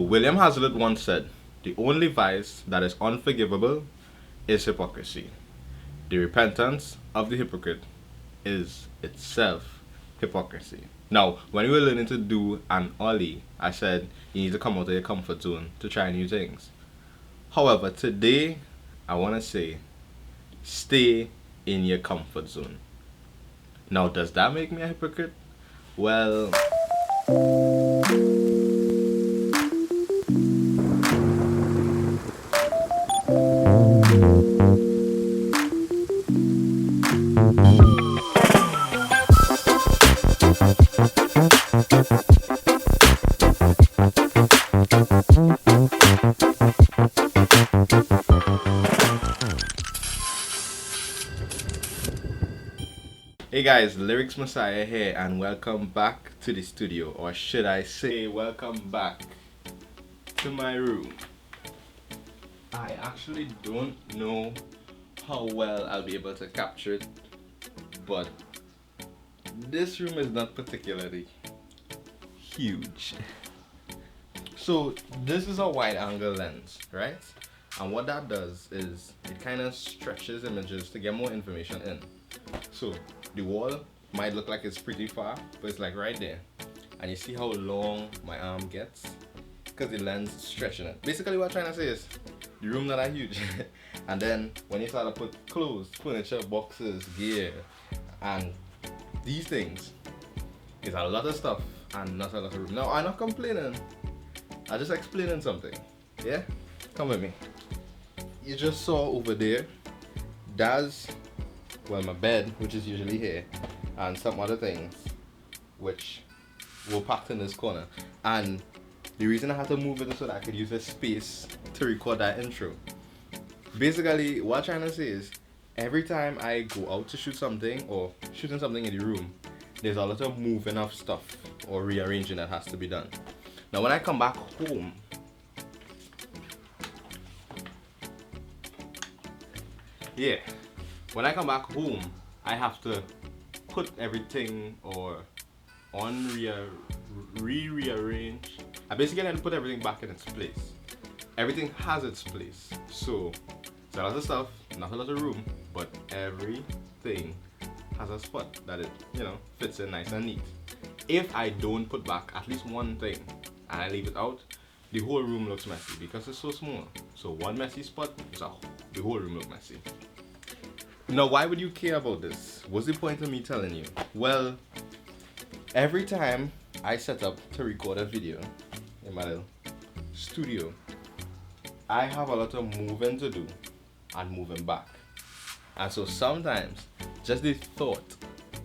William Hazlitt once said, "The only vice that is unforgivable is hypocrisy. The repentance of the hypocrite is itself hypocrisy." Now, when we were learning to do an ollie, I said you need to come out of your comfort zone to try new things. However, today I want to say stay in your comfort zone. Now, does that make me a hypocrite? Well, hey guys, Lyrics Messiah here, and welcome back to the studio, or should I say, welcome back to my room. I actually don't know how well I'll be able to capture it, but this room is not particularly huge. So this is a wide angle lens, right? And what that does is it kind of stretches images to get more information in. So the wall might look like it's pretty far, but it's like right there. And you see how long my arm gets? Because the lens is stretching it. Basically what I'm trying to say is the room not that huge. And then when you start to put clothes, furniture, boxes, gear, and these things, it's a lot of stuff and not a lot of room. Now I'm not complaining. I'm just explaining something. Yeah? Come with me. You just saw over there, that's, well, my bed, which is usually here, and some other things, which were packed in this corner. And the reason I had to move it is so that I could use this space to record that intro. Basically, what I'm trying to say is, every time I go out to shoot something, or shooting something in the room, there's a lot of moving of stuff, or rearranging that has to be done. Now when I come back home, when I come back home, I have to put everything or rearrange. I basically had to put everything back in its place. Everything has its place. So it's a lot of stuff, not a lot of room, but everything has a spot that it, fits in nice and neat. If I don't put back at least one thing and I leave it out, the whole room looks messy because it's so small. So one messy spot, the whole room looks messy. Now, why would you care about this? What's the point of me telling you? Well, every time I set up to record a video in my little studio, I have a lot of moving to do and moving back. And so sometimes, just the thought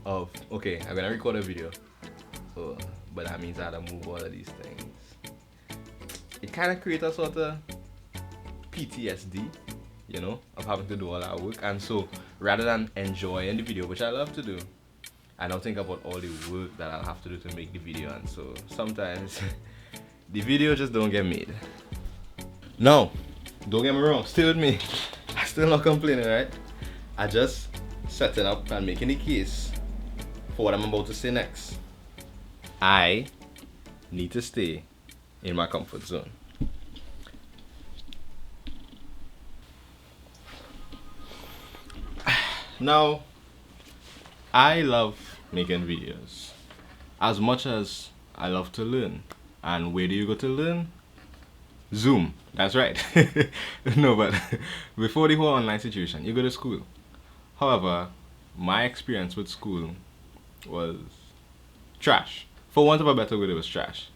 of, okay, I'm gonna record a video, but that means I have to move all of these things. It kind of creates a sort of PTSD, of having to do all that work. And so rather than enjoying the video, which I love to do, I don't think about all the work that I'll have to do to make the video. And so sometimes the video just don't get made. No, don't get me wrong, stay with me. I'm still not complaining, right? I just setting up and making the case for what I'm about to say next. I need to stay in my comfort zone. Now, I love making videos as much as I love to learn. And where do you go to learn? Zoom. That's right. No, but before the whole online situation, you go to school. However, my experience with school was trash. For want of a better word, it was trash.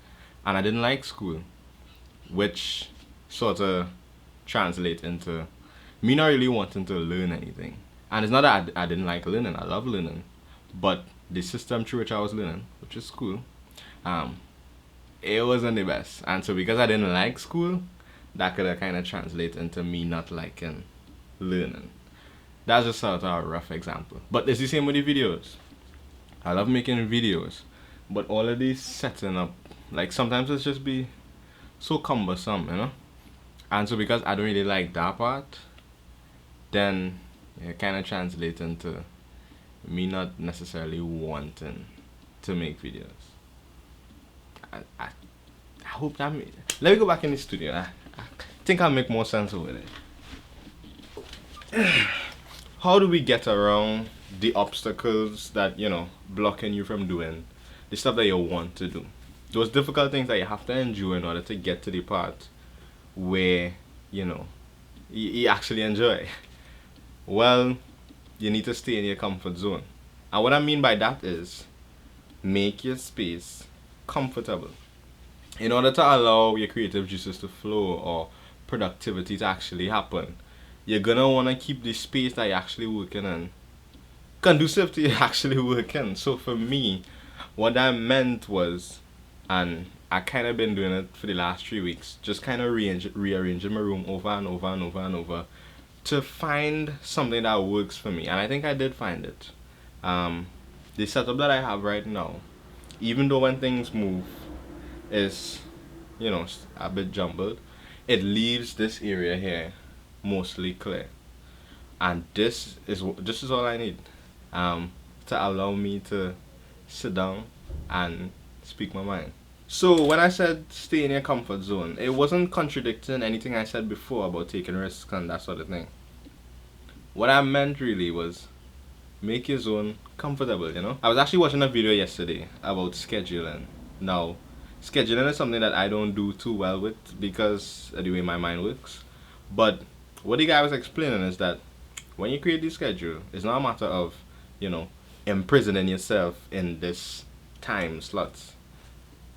And I didn't like school, which sort of translate into me not really wanting to learn anything. And it's not that I didn't like learning, I love learning, but the system through which I was learning, which is school, it wasn't the best. And so because I didn't like school, that could have kind of translate into me not liking learning. That's just sort of a rough example. But it's the same with the videos. I love making videos, but all of these setting up, like sometimes it's just be so cumbersome, And so because I don't really like that part, then it kind of translates into me not necessarily wanting to make videos. I hope that let me go back in the studio. I think I'll make more sense over there. How do we get around the obstacles that, you know, blocking you from doing the stuff that you want to do? Those difficult things that you have to endure in order to get to the part where, you know, you actually enjoy. Well, you need to stay in your comfort zone. And what I mean by that is make your space comfortable. In order to allow your creative juices to flow or productivity to actually happen, you're gonna wanna keep the space that you're actually working in conducive to you actually working. So for me, what that meant was, and I kind of been doing it for the last 3 weeks, just kind of rearranging my room over and over and over and over to find something that works for me. And I think I did find it. The setup that I have right now, even though when things move, is, you know, a bit jumbled, it leaves this area here mostly clear. And this is all I need to allow me to sit down and speak my mind. So when I said stay in your comfort zone, it wasn't contradicting anything I said before about taking risks and that sort of thing. What I meant really was make your zone comfortable, you know? I was actually watching a video yesterday about scheduling. Now, scheduling is something that I don't do too well with because of the way my mind works. But what the guy was explaining is that when you create the schedule, it's not a matter of, you know, imprisoning yourself in this time slots.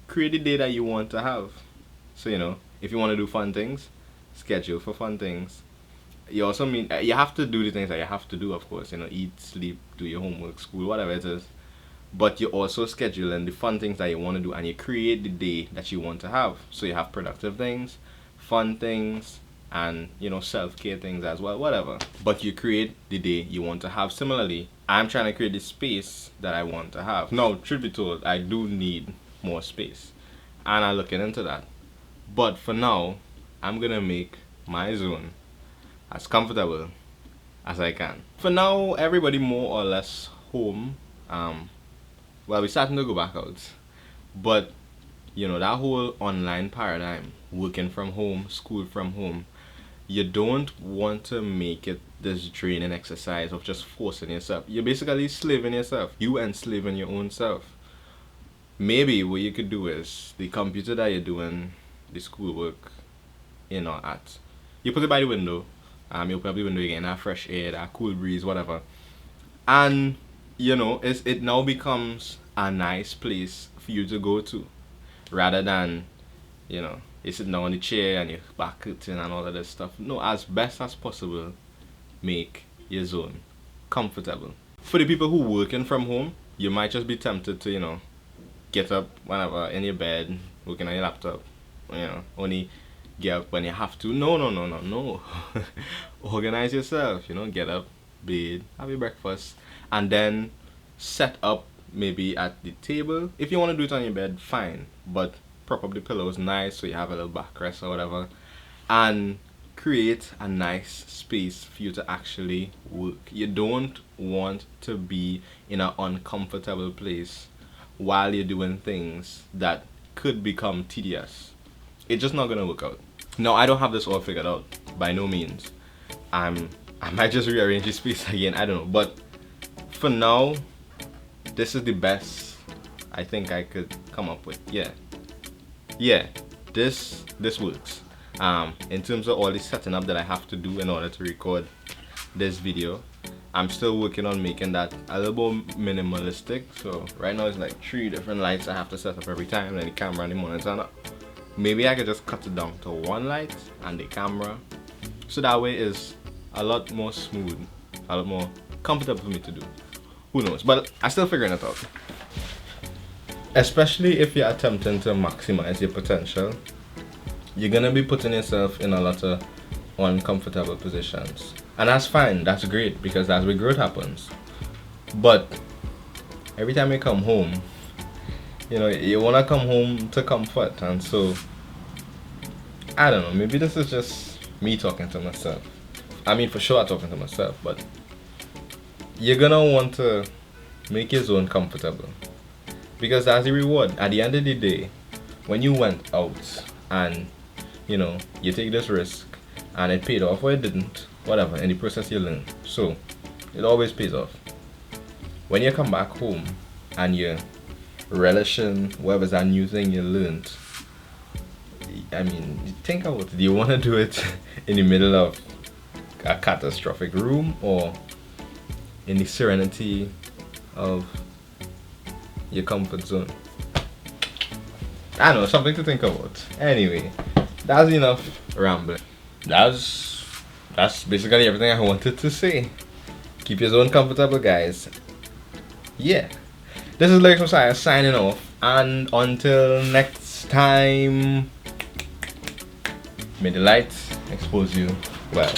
Create the day that you want to have. So, you know, if you want to do fun things, schedule for fun things. You also mean you have to do the things that you have to do, of course, you know, eat, sleep, do your homework, school, whatever it is. But you also schedule in the fun things that you want to do, and you create the day that you want to have. So you have productive things, fun things, and, you know, self-care things as well, whatever. But you create the day you want to have. Similarly, I'm trying to create the space that I want to have. Now, truth be told, I do need more space, and I'm looking into that. But for now, I'm gonna make my zone as comfortable as I can. For now, everybody more or less home. Well, we're starting to go back out, but you know, that whole online paradigm, working from home, school from home, you don't want to make it this draining exercise of just forcing yourself. You're basically slaving yourself. You enslaving your own self. Maybe what you could do is the computer that you're doing the schoolwork, you know, at, you put it by the window. You open up the window again, that fresh air, that cool breeze, whatever. And you know, it now becomes a nice place for you to go to, rather than, you know, you're sitting down on the chair and your back hurting and all of this stuff. No, as best as possible, make your zone comfortable. For the people who working from home, you might just be tempted to, you know, get up whenever in your bed, working on your laptop, you know, only get up when you have to. No. Organize yourself, you know, get up, bathe, have your breakfast, and then set up maybe at the table. If you want to do it on your bed, fine, but prop up the pillows nice so you have a little backrest or whatever, and create a nice space for you to actually work. You don't want to be in an uncomfortable place while you're doing things that could become tedious. It's just not gonna work out. No, I don't have this all figured out, by no means. I might just rearrange the space again, I don't know, but for now, this is the best I think I could come up with. Yeah, this works. In terms of all the setting up that I have to do in order to record this video, I'm still working on making that a little more minimalistic. So right now it's like 3 different lights I have to set up every time, and the camera and the monitor. Maybe I could just cut it down to 1 light and the camera, so that way it's a lot more smooth, a lot more comfortable for me to do. Who knows, but I'm still figuring it out. Especially if you're attempting to maximize your potential, you're gonna be putting yourself in a lot of uncomfortable positions, and that's fine, that's great, because that's where growth happens. But every time you come home, you know, you wanna come home to comfort, and so I don't know, maybe this is just me talking to myself. I mean, for sure I'm talking to myself, but you're gonna want to make your zone comfortable, because that's the reward. At the end of the day, when you went out and you know you take this risk and it paid off or it didn't, whatever, in the process you learn. So it always pays off. When you come back home and you're relishing whatever's that new thing you learned, I mean, you think about it. Do you want to do it in the middle of a catastrophic room or in the serenity of your comfort zone? I don't know, something to think about. Anyway, that's enough rambling. That's basically everything I wanted to say. Keep your zone comfortable, guys. Yeah. This is Lyrics Messiah signing off, and until next time, may the light expose you well.